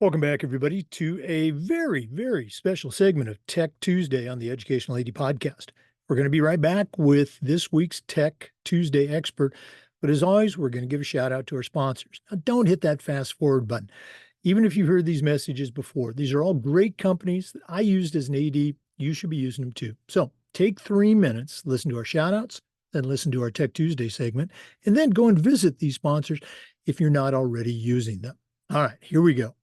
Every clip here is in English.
Welcome back, everybody, to a very, very special segment of Tech Tuesday on the Educational AD podcast. We're going to be right back with this week's Tech Tuesday expert. But as always, we're going to give a shout out to our sponsors. Now, don't hit that fast forward button. Even if you've heard these messages before, these are all great companies that I used as an AD. You should be using them too. So take 3 minutes, listen to our shout outs, then listen to our Tech Tuesday segment, and then go and visit these sponsors if you're not already using them. All right, here we go.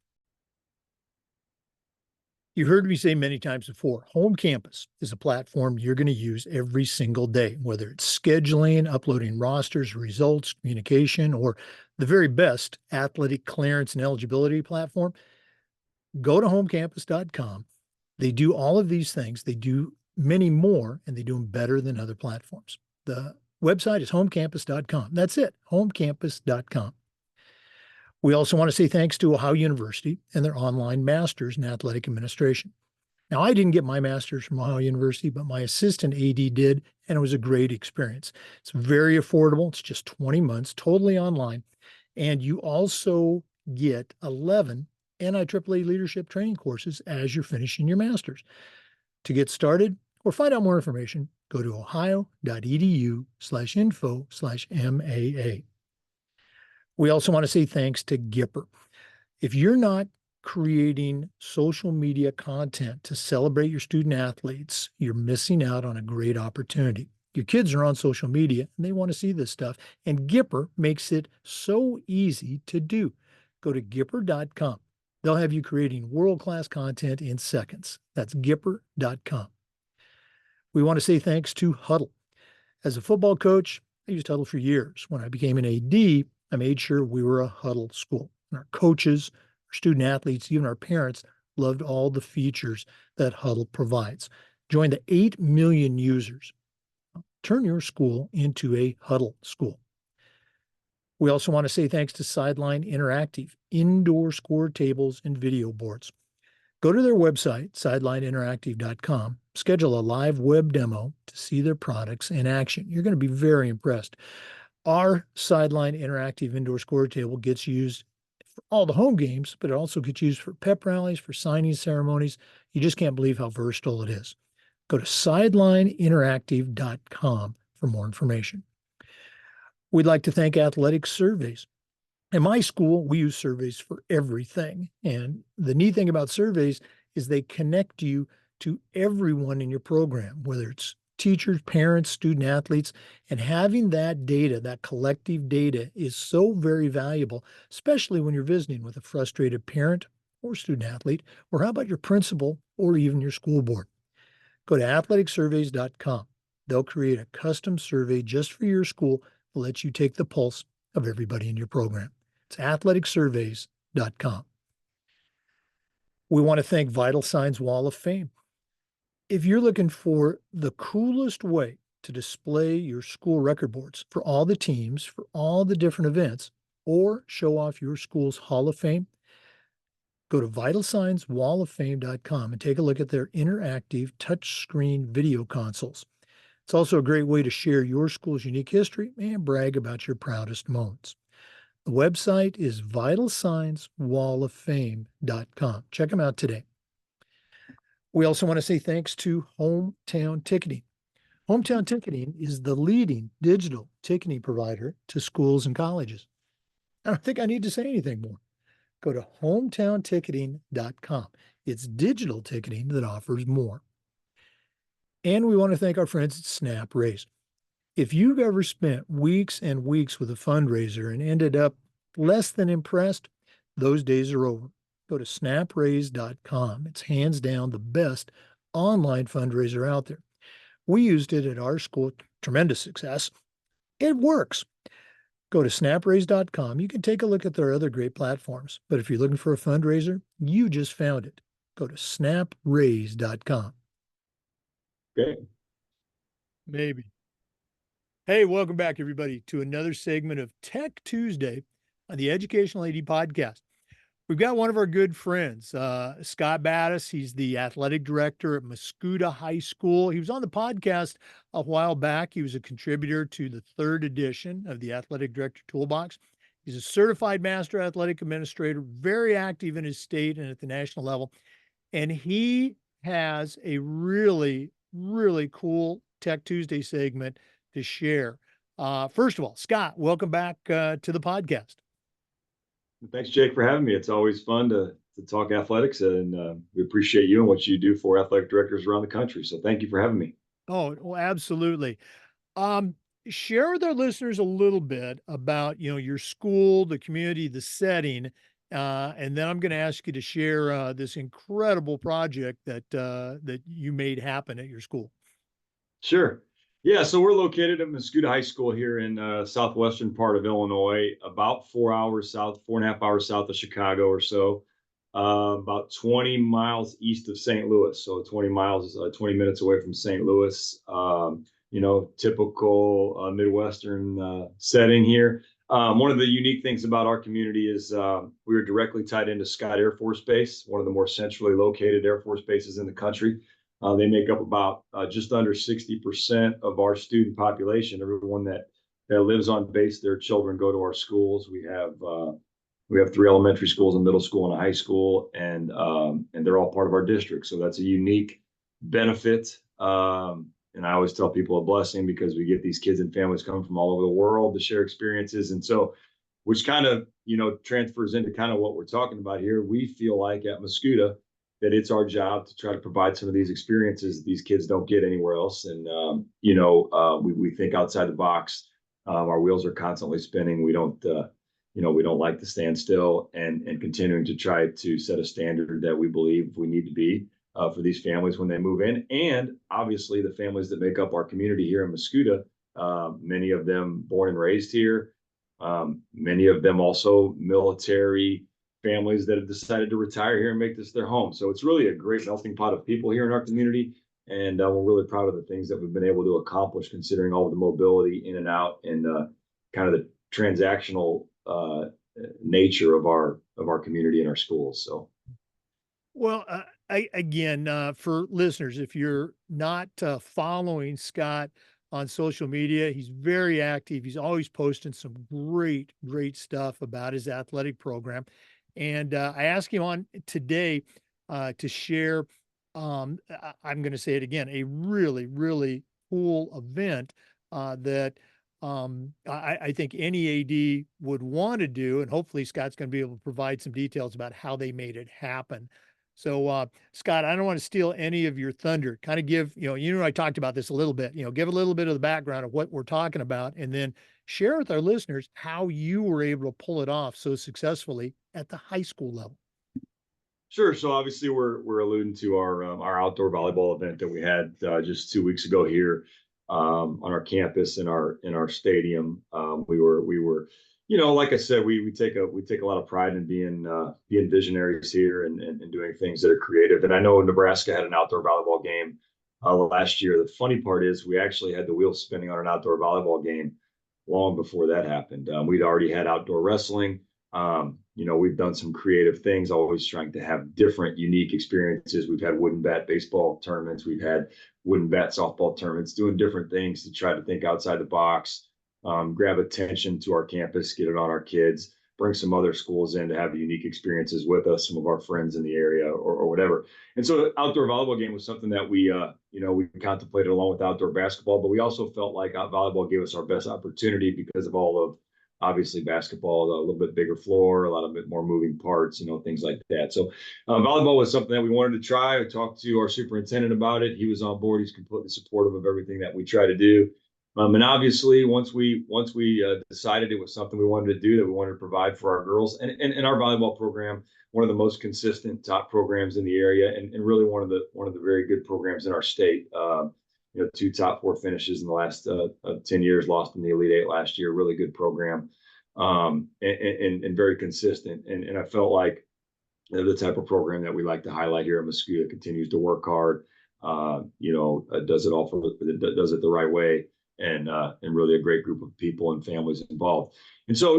You heard me say many times before, Home Campus is a platform you're going to use every single day, whether it's scheduling, uploading rosters, results, communication, or the very best athletic clearance and eligibility platform. Go to homecampus.com. They do all of these things. They do many more, and they do them better than other platforms. The website is homecampus.com. That's it, homecampus.com. We also want to say thanks to Ohio University and their online master's in athletic administration. Now, I didn't get my master's from Ohio University, but my assistant AD did, and it was a great experience. It's very affordable. It's just 20 months, totally online. And you also get 11 NIAAA leadership training courses as you're finishing your master's. To get started or find out more information, go to ohio.edu/info/MAA. We also want to say thanks to Gipper. If you're not creating social media content to celebrate your student athletes, you're missing out on a great opportunity. Your kids are on social media and they want to see this stuff, and Gipper makes it so easy to do. Go to Gipper.com. They'll have you creating world-class content in seconds. That's Gipper.com. We want to say thanks to Huddle. As a football coach, I used Huddle for years. When I became an AD, I made sure we were a Huddle school. And our coaches, our student athletes, even our parents loved all the features that Huddle provides. Join the 8 million users. Turn your school into a Huddle school. We also want to say thanks to Sideline Interactive, indoor score tables and video boards. Go to their website, sidelineinteractive.com, schedule a live web demo to see their products in action. You're going to be very impressed. Our Sideline Interactive indoor score table gets used for all the home games, but it also gets used for pep rallies, for signing ceremonies. You just can't believe how versatile it is. Go to sidelineinteractive.com for more information. We'd like to thank Athletic Surveys. In my school, we use surveys for everything. And the neat thing about surveys is they connect you to everyone in your program, whether it's teachers, parents, student athletes, and having that data, that collective data, is so very valuable, especially when you're visiting with a frustrated parent or student athlete, or how about your principal or even your school board. Go to athleticsurveys.com. They'll create a custom survey just for your school that lets you take the pulse of everybody in your program. It's athleticsurveys.com. We want to thank Vital Signs Wall of Fame. If you're looking for the coolest way to display your school record boards for all the teams, for all the different events, or show off your school's Hall of Fame, go to vitalsignswalloffame.com and take a look at their interactive touchscreen video consoles. It's also a great way to share your school's unique history and brag about your proudest moments. The website is vitalsignswalloffame.com. Check them out today. We also want to say thanks to Hometown Ticketing. Hometown Ticketing is the leading digital ticketing provider to schools and colleges. I don't think I need to say anything more. Go to hometownticketing.com. It's digital ticketing that offers more. And we want to thank our friends at Snap Raise. If you've ever spent weeks and weeks with a fundraiser and ended up less than impressed, those days are over. Go to snapraise.com. It's hands down the best online fundraiser out there. We used it at our school, tremendous success. It works. Go to snapraise.com. You can take a look at their other great platforms. But if you're looking for a fundraiser, you just found it. Go to snapraise.com. Great. Maybe. Hey, welcome back, everybody, to another segment of Tech Tuesday on the Educational AD podcast. We've got one of our good friends, Scott Battas. He's the athletic director at Mascoutah High School. He was on the podcast a while back. He was a contributor to the 3rd edition of the Athletic Director Toolbox. He's a certified master athletic administrator, very active in his state and at the national level. And he has a really, really cool Tech Tuesday segment to share. First of all, Scott, welcome back to the podcast. Thanks, Jake, for having me. It's always fun to talk athletics, and we appreciate you and what you do for athletic directors around the country. So thank you for having me. Oh, well, absolutely. Um, Share with our listeners a little bit about, your school, the community, the setting, and then I'm going to ask you to share this incredible project that you made happen at your school. Sure. Yeah, so we're located at Mascoutah High School here in southwestern part of Illinois, about 4 hours south, 4.5 hours south of Chicago or so, about 20 miles east of St. Louis. So 20 miles, 20 minutes away from St. Louis. Typical Midwestern setting here. One of the unique things about our community is we are directly tied into Scott Air Force Base, one of the more centrally located Air Force bases in the country. They make up about just under 60% of our student population. Everyone that lives on base, their children go to our schools. We have 3 elementary schools, a middle school, and a high school, and they're all part of our district. So that's a unique benefit. And I always tell people a blessing because we get these kids and families coming from all over the world to share experiences. And so, which kind of, transfers into kind of what we're talking about here. We feel like at Mascoutah that it's our job to try to provide some of these experiences that these kids don't get anywhere else. And, we think outside the box. Our wheels are constantly spinning. We don't like to stand still, and continuing to try to set a standard that we believe we need to be for these families when they move in. And obviously the families that make up our community here in Mascoutah, many of them born and raised here, many of them also military families that have decided to retire here and make this their home. So it's really a great melting pot of people here in our community. And we're really proud of the things that we've been able to accomplish, considering all of the mobility in and out and kind of the transactional nature of our community and our schools. So, Well, for listeners, if you're not following Scott on social media, he's very active. He's always posting some great, great stuff about his athletic program. And I asked him on today to share, I'm going to say it again, a really, really cool event that I think any AD would want to do. And hopefully Scott's going to be able to provide some details about how they made it happen. So, Scott, I don't want to steal any of your thunder. Kind of give, I talked about this a little bit, give a little bit of the background of what we're talking about, and then share with our listeners how you were able to pull it off so successfully at the high school level. Sure. So obviously we're alluding to our outdoor volleyball event that we had just 2 weeks ago here on our campus in our stadium. We were like I said, we take a lot of pride in being visionaries here and doing things that are creative. And I know Nebraska had an outdoor volleyball game last year. The funny part is we actually had the wheels spinning on an outdoor volleyball game long before that happened. We'd already had outdoor wrestling. We've done some creative things, always trying to have different, unique experiences. We've had wooden bat baseball tournaments. We've had wooden bat softball tournaments, doing different things to try to think outside the box, grab attention to our campus, get it on our kids, bring some other schools in to have unique experiences with us, some of our friends in the area or whatever. And so the outdoor volleyball game was something that we contemplated along with outdoor basketball, but we also felt like volleyball gave us our best opportunity because of all of, obviously basketball, a little bit bigger floor, a lot of bit more moving parts, things like that. So volleyball was something that we wanted to try. I talked to our superintendent about it. He was on board. He's completely supportive of everything that we try to do. And obviously, once we decided it was something we wanted to do, that we wanted to provide for our girls, and our volleyball program, one of the most consistent top programs in the area, and really one of the very good programs in our state. 2 top 4 finishes in the last 10 years, lost in the Elite Eight last year. Really good program, and very consistent. And I felt like the type of program that we like to highlight here at Mascoutah, continues to work hard, does it does it the right way, and really a great group of people and families involved. And so,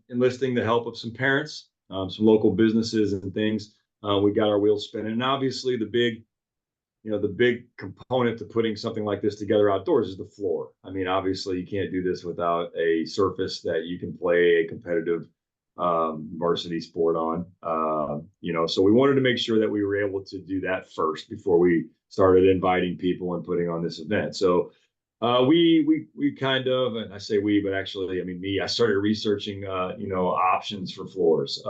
enlisting the help of some parents, some local businesses and things, we got our wheels spinning. And obviously the big the big component to putting something like this together outdoors is the floor. I mean, obviously, you can't do this without a surface that you can play a competitive varsity sport on. So we wanted to make sure that we were able to do that first before we started inviting people and putting on this event. So we kind of, and I say we, but actually, I mean me. I started researching, options for floors.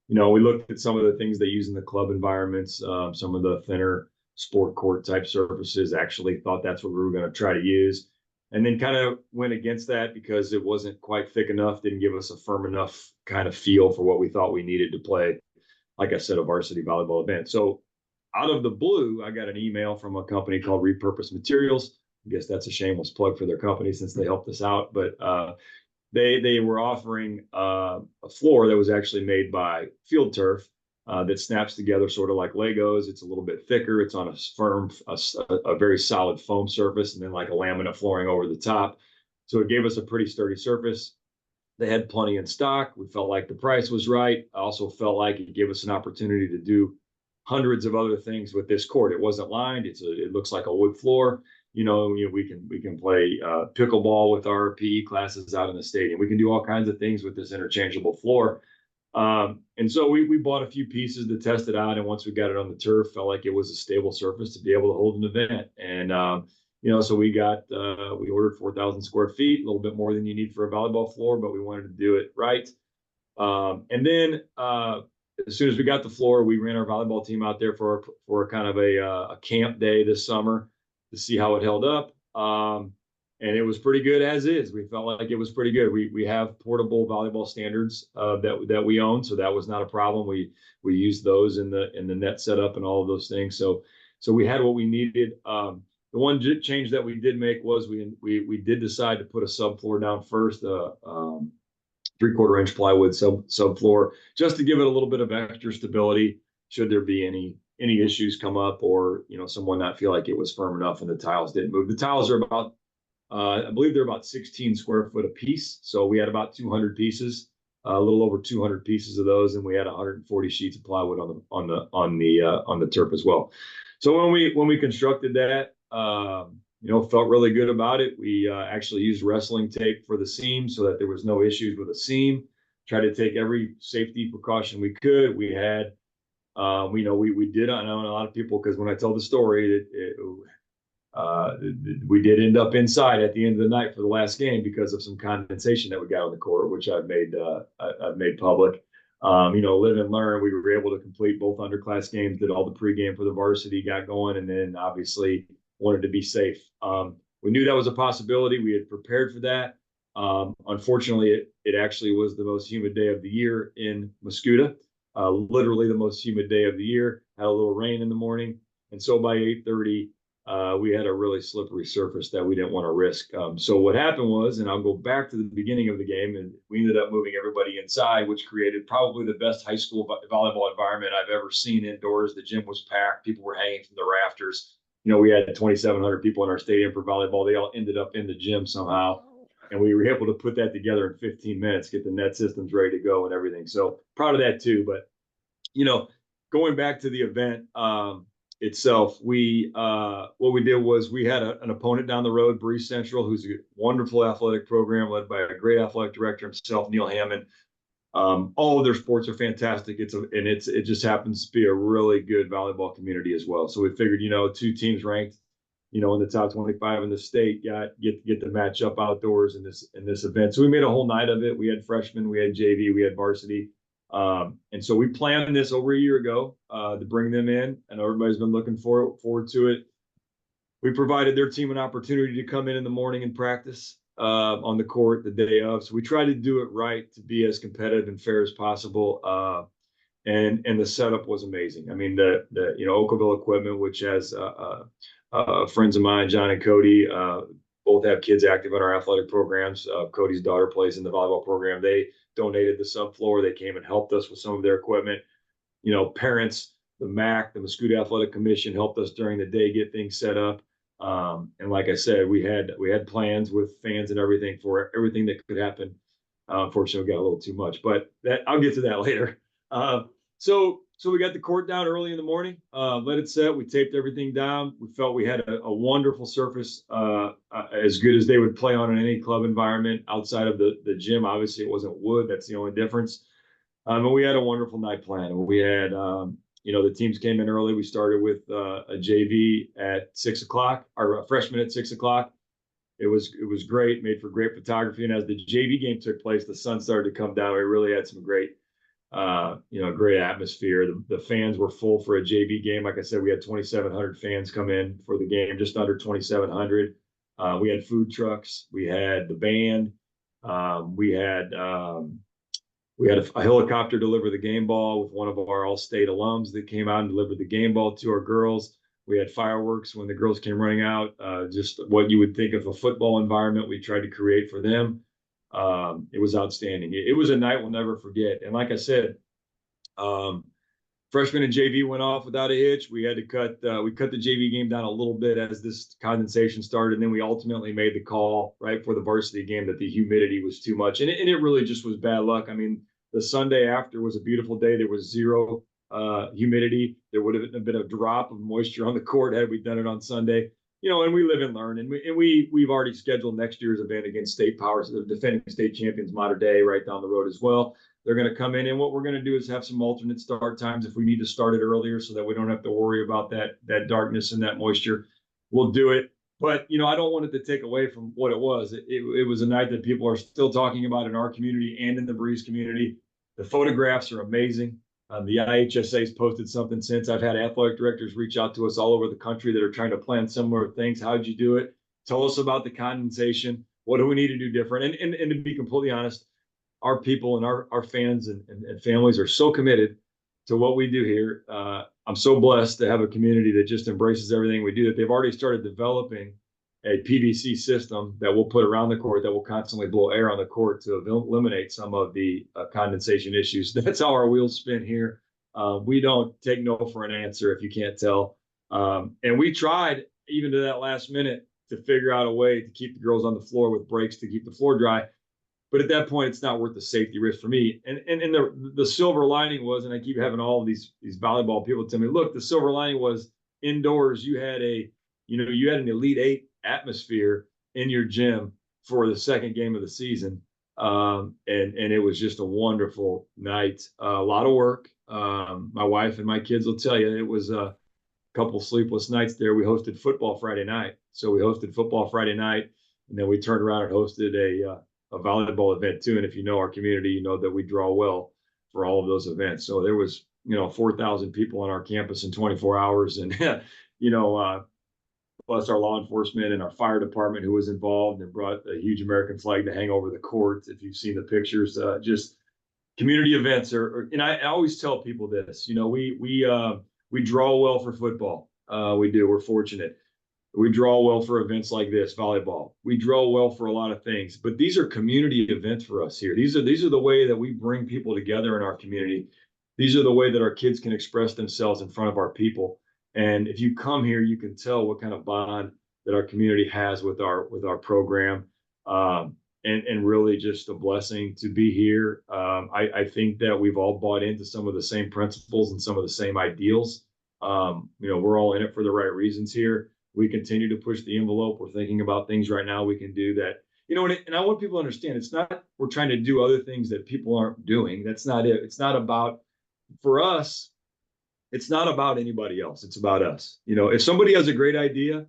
We looked at some of the things they use in the club environments, some of the thinner sport court type surfaces. Actually, thought that's what we were going to try to use, and then kind of went against that because it wasn't quite thick enough, didn't give us a firm enough kind of feel for what we thought we needed to play, like I said, a varsity volleyball event. So out of the blue, I got an email from a company called Repurposed Materials. I guess that's a shameless plug for their company since they helped us out. But they were offering a floor that was actually made by Field Turf that snaps together sort of like Legos. It's a little bit thicker. It's on a firm, a very solid foam surface, and then like a laminate flooring over the top. So it gave us a pretty sturdy surface. They had plenty in stock. We felt like the price was right. I also felt like it gave us an opportunity to do hundreds of other things with this court. It wasn't lined. It looks like a wood floor. We can play pickleball with our PE classes out in the stadium. We can do all kinds of things with this interchangeable floor. And so we bought a few pieces to test it out. And once we got it on the turf, felt like it was a stable surface to be able to hold an event. And so we ordered 4,000 square feet, a little bit more than you need for a volleyball floor, but we wanted to do it right. And then as soon as we got the floor, we ran our volleyball team out there for kind of a camp day this summer to see how it held up. And it was pretty good as is. We felt like it was pretty good. We have portable volleyball standards that we own, so that was not a problem. We used those in the net setup and all of those things. So we had what we needed. The one change that we did make was we did decide to put a subfloor down first, 3/4 inch plywood subfloor, just to give it a little bit of extra stability should there be any issues come up, or someone not feel like it was firm enough and the tiles didn't move. The tiles are about I believe they're about 16 square foot a piece, so we had about 200 pieces, a little over 200 pieces of those, and we had 140 sheets of plywood on the turf as well. So when we constructed that, felt really good about it. We actually used wrestling tape for the seam so that there was no issues with a seam. Tried to take every safety precaution we could. We had, we did. I know a lot of people, because when I tell the story, we did end up inside at the end of the night for the last game because of some condensation that we got on the court, which I've made public. Live and learn. We were able to complete both underclass games, did all the pregame for the varsity, got going, and then obviously wanted to be safe. We knew that was a possibility. We had prepared for that. Unfortunately, it actually was the most humid day of the year in Mascoutah, literally the most humid day of the year. Had a little rain in the morning, and so by 8:30, we had a really slippery surface that we didn't want to risk. So what happened was, and I'll go back to the beginning of the game, and we ended up moving everybody inside, which created probably the best high school volleyball environment I've ever seen indoors. The gym was packed. People were hanging from the rafters. We had 2,700 people in our stadium for volleyball. They all ended up in the gym somehow. And we were able to put that together in 15 minutes, get the net systems ready to go and everything. So proud of that too. But, going back to the event itself, what we did was we had an opponent down the road, Breeze Central, who's a wonderful athletic program led by a great athletic director himself, Neil Hammond. All of their sports are fantastic. It just happens to be a really good volleyball community as well. So we figured, two teams ranked, in the top 25 in the state, get to match up outdoors in this event. So we made a whole night of it. We had freshmen, we had JV, we had varsity. And so we planned this over a year ago to bring them in, and everybody's been looking forward to it. We provided their team an opportunity to come in the morning and practice on the court the day of. So we tried to do it right to be as competitive and fair as possible. And the setup was amazing. I mean, the Oakville equipment, which has friends of mine, John and Cody, both have kids active in our athletic programs. Cody's daughter plays in the volleyball program. They donated the subfloor. They came and helped us with some of their equipment. Parents, the MAC, the Mascoutah Athletic Commission, helped us during the day get things set up. And like I said, we had plans with fans and everything for everything that could happen. Unfortunately, we got a little too much, but I'll get to that later. So So we got the court down early in the morning, let it set. We taped everything down. We felt we had a wonderful surface, as good as they would play on in any club environment outside of the gym. Obviously, it wasn't wood. That's the only difference. And we had a wonderful night planned. We had, the teams came in early. We started with a JV at 6 o'clock, or a freshman at 6 o'clock. It was great, made for great photography. And as the JV game took place, the sun started to come down. We really had some great atmosphere. The fans were full for a JV game. Like I said, we had 2,700 fans come in for the game, just under 2,700. We had food trucks. We had the band. We had a helicopter deliver the game ball with one of our all-state alums that came out and delivered the game ball to our girls. We had fireworks when the girls came running out. Just what you would think of a football environment we tried to create for them. It was outstanding. It was a night we'll never forget. And like I said, freshman and JV went off without a hitch. We had to cut the JV game down a little bit as this condensation started. And then we ultimately made the call right for the varsity game that the humidity was too much. And it really just was bad luck. I mean, the Sunday after was a beautiful day. There was zero humidity. There would have been a drop of moisture on the court had we done it on Sunday. And we live and learn, and we've already scheduled next year's event against state powers, the defending state champions, Mater Dei, right down the road as well. They're going to come in, and what we're going to do is have some alternate start times if we need to start it earlier, so that we don't have to worry about that darkness and that moisture. We'll do it, but I don't want it to take away from what it was. It was a night that people are still talking about in our community and in the Breeze community. The photographs are amazing. The IHSA has posted something since. I've had athletic directors reach out to us all over the country that are trying to plan similar things. How'd you do it? Tell us about the condensation. What do we need to do different? And to be completely honest, our people and our fans and families are so committed to what we do here. I'm so blessed to have a community that just embraces everything we do, that they've already started developing a PVC system that we'll put around the court that will constantly blow air on the court to eliminate some of the condensation issues. That's how our wheels spin here. We don't take no for an answer, if you can't tell. And we tried, even to that last minute, to figure out a way to keep the girls on the floor with breaks to keep the floor dry. But at that point, it's not worth the safety risk for me. And the silver lining was, and I keep having all of these volleyball people tell me, look, the silver lining was indoors. You had an Elite Eight atmosphere in your gym for the second game of the season. And it was just a wonderful night. A lot of work. My wife and my kids will tell you it was a couple sleepless nights there. We hosted football Friday night. So we hosted football Friday night, and then we turned around and hosted a volleyball event too. And if you know our community, you know that we draw well for all of those events. So there was, 4,000 people on our campus in 24 hours. And, plus our law enforcement and our fire department who was involved and brought a huge American flag to hang over the court. If you've seen the pictures, just community events and I always tell people this, we draw well for football. We do. We're fortunate. We draw well for events like this, volleyball. We draw well for a lot of things, but these are community events for us here. These are the way that we bring people together in our community. These are the way that our kids can express themselves in front of our people. And if you come here, you can tell what kind of bond that our community has with our program, and really just a blessing to be here. I think that we've all bought into some of the same principles and some of the same ideals. We're all in it for the right reasons here. We continue to push the envelope. We're thinking about things right now we can do that, and I want people to understand, it's not we're trying to do other things that people aren't doing. That's not it. It's not about, for us, it's not about anybody else. It's about us. If somebody has a great idea,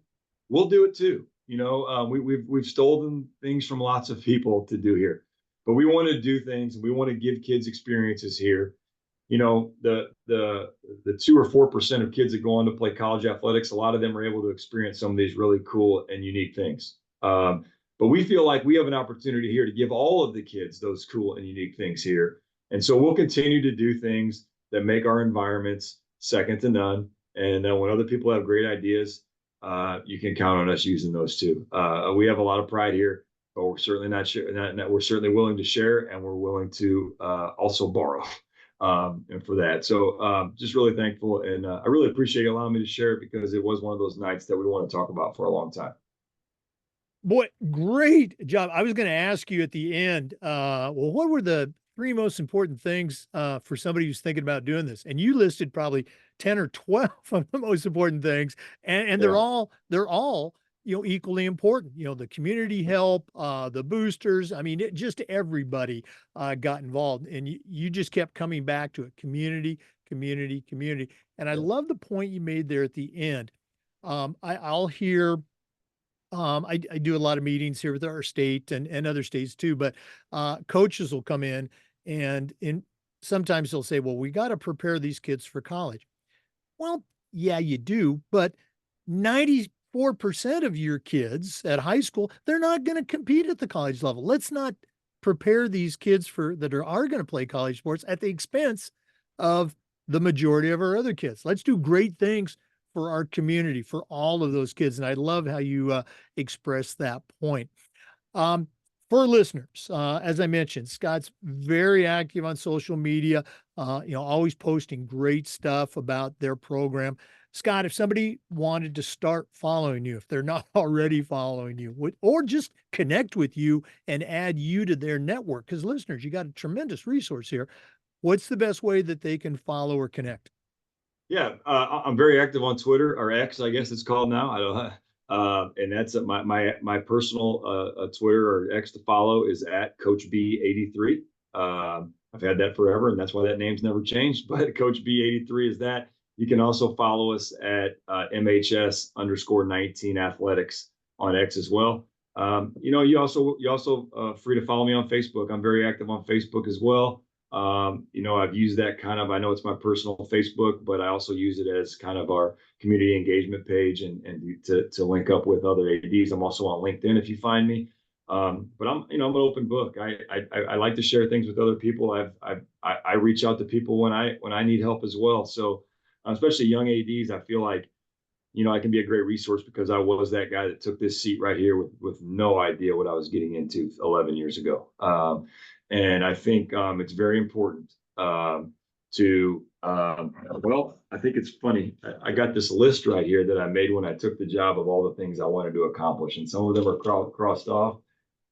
we'll do it too. We've stolen things from lots of people to do here, but we want to do things, and we want to give kids experiences here. The 2 or 4% of kids that go on to play college athletics, a lot of them are able to experience some of these really cool and unique things. But we feel like we have an opportunity here to give all of the kids those cool and unique things here. And so we'll continue to do things that make our environments second to none. And then when other people have great ideas, you can count on us using those too. We have a lot of pride here, but we're certainly we're certainly willing to share, and we're willing to also borrow. And for that. So just really thankful. And I really appreciate you allowing me to share it, because it was one of those nights that we want to talk about for a long time. Boy, great job. I was going to ask you at the end, well, what were the three most important things for somebody who's thinking about doing this. And you listed probably 10 or 12 of the most important things. And Yeah. they're all, equally important. The community help, the boosters. I mean, just everybody got involved. And you just kept coming back to it. Community, community, community. And I Yeah. love the point you made there at the end. I'll hear I do a lot of meetings here with our state and other states too, but coaches will come in sometimes they'll say, well, we got to prepare these kids for college. Well, yeah, you do, but 94% of your kids at high school, they're not going to compete at the college level. Let's not prepare these kids are going to play college sports at the expense of the majority of our other kids. Let's do great things for our community, for all of those kids. And I love how you express that point. Um, for listeners, as I mentioned, Scott's very active on social media, always posting great stuff about their program. Scott, if somebody wanted to start following you, if they're not already following you, or just connect with you and add you to their network, because listeners, you got a tremendous resource here. What's the best way that they can follow or connect? Yeah, I'm very active on Twitter, or X, I guess it's called now. I don't, and that's my personal Twitter or X to follow is at Coach B83. I've had that forever, and that's why that name's never changed. But Coach B83 is that. You can also follow us at MHS_19 athletics on X as well. You also free to follow me on Facebook. I'm very active on Facebook as well. I've used that I know it's my personal Facebook, but I also use it as kind of our community engagement page and to link up with other ADs. I'm also on LinkedIn if you find me. But I'm an open book. I like to share things with other people. I reach out to people when I need help as well. So especially young ADs, I feel like, I can be a great resource because I was that guy that took this seat right here with no idea what I was getting into 11 years ago. And I think it's very important I think it's funny. I got this list right here that I made when I took the job of all the things I wanted to accomplish. And some of them are crossed off.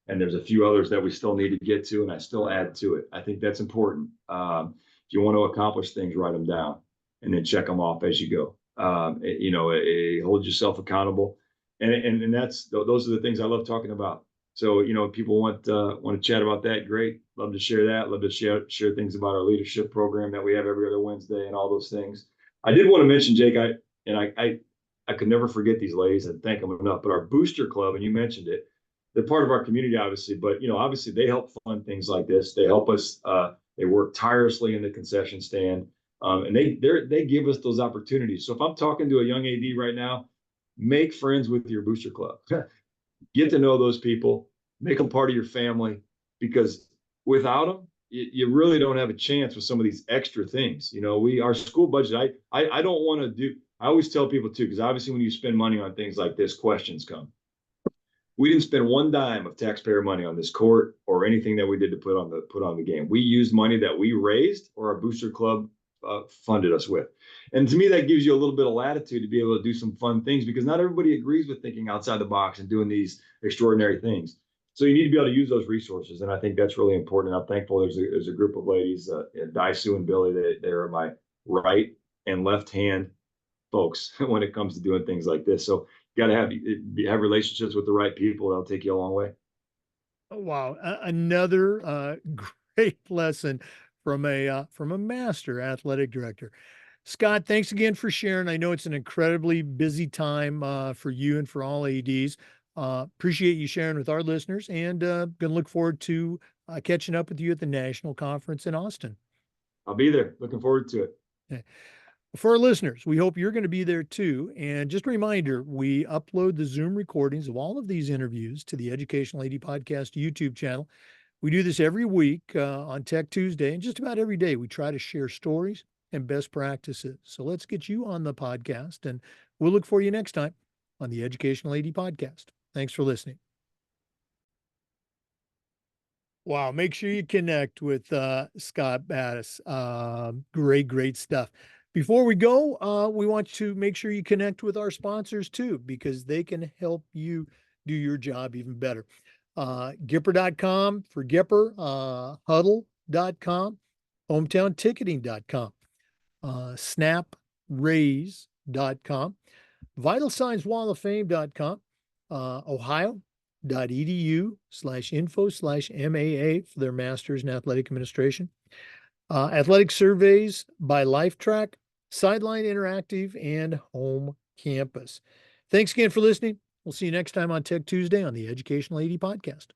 And there's a few others that we still need to get to, and I still add to it. I think that's important. If you want to accomplish things, write them down and then check them off as you go. Hold yourself accountable, and those are the things I love talking about. So people want to chat about that. Great, love to share that. Love to share things about our leadership program that we have every other Wednesday and all those things. I did want to mention, Jake. I could never forget these ladies and thank them enough. But our booster club, and you mentioned it, they're part of our community, obviously. But obviously they help fund things like this. They help us. They work tirelessly in the concession stand. And they give us those opportunities. So if I'm talking to a young AD right now, make friends with your booster club. Get to know those people, make them part of your family, because without them, you really don't have a chance with some of these extra things. Our school budget, I don't want to do. I always tell people too, because obviously when you spend money on things like this, questions come. We didn't spend one dime of taxpayer money on this court or anything that we did to put on the game. We used money that we raised or our booster club funded us with. And to me, that gives you a little bit of latitude to be able to do some fun things, because not everybody agrees with thinking outside the box and doing these extraordinary things. So you need to be able to use those resources. And I think that's really important. I'm thankful there's a group of ladies, Sue and Billy, they are my right and left hand folks when it comes to doing things like this. So you got to have relationships with the right people. That'll take you a long way. Oh, wow. Another great lesson from a master athletic director. Scott, thanks again for sharing. I know it's an incredibly busy time for you and for all ADs. Appreciate you sharing with our listeners, and going to look forward to catching up with you at the national conference in Austin. I'll be there. Looking forward to it. Okay. For our listeners, we hope you're going to be there too. And just a reminder, we upload the Zoom recordings of all of these interviews to the Educational AD Podcast YouTube channel. We do this every week on Tech Tuesday, and just about every day we try to share stories and best practices. So let's get you on the podcast, and we'll look for you next time on the Educational AD Podcast. Thanks for listening. Wow, make sure you connect with Scott Battas. Great stuff. Before we go, we want to make sure you connect with our sponsors too, because they can help you do your job even better. Gipper.com for Gipper, Huddle hometownsrace.com, hometownticketing.com, snapraise.com, vitalsignswalloffame.com, ohio.edu/info/MAA for their master's in athletic administration, athletic surveys by LifeTrack, Sideline Interactive, and Home Campus. Thanks again for listening. We'll see you next time on Tech Tuesday on the Educational AD Podcast.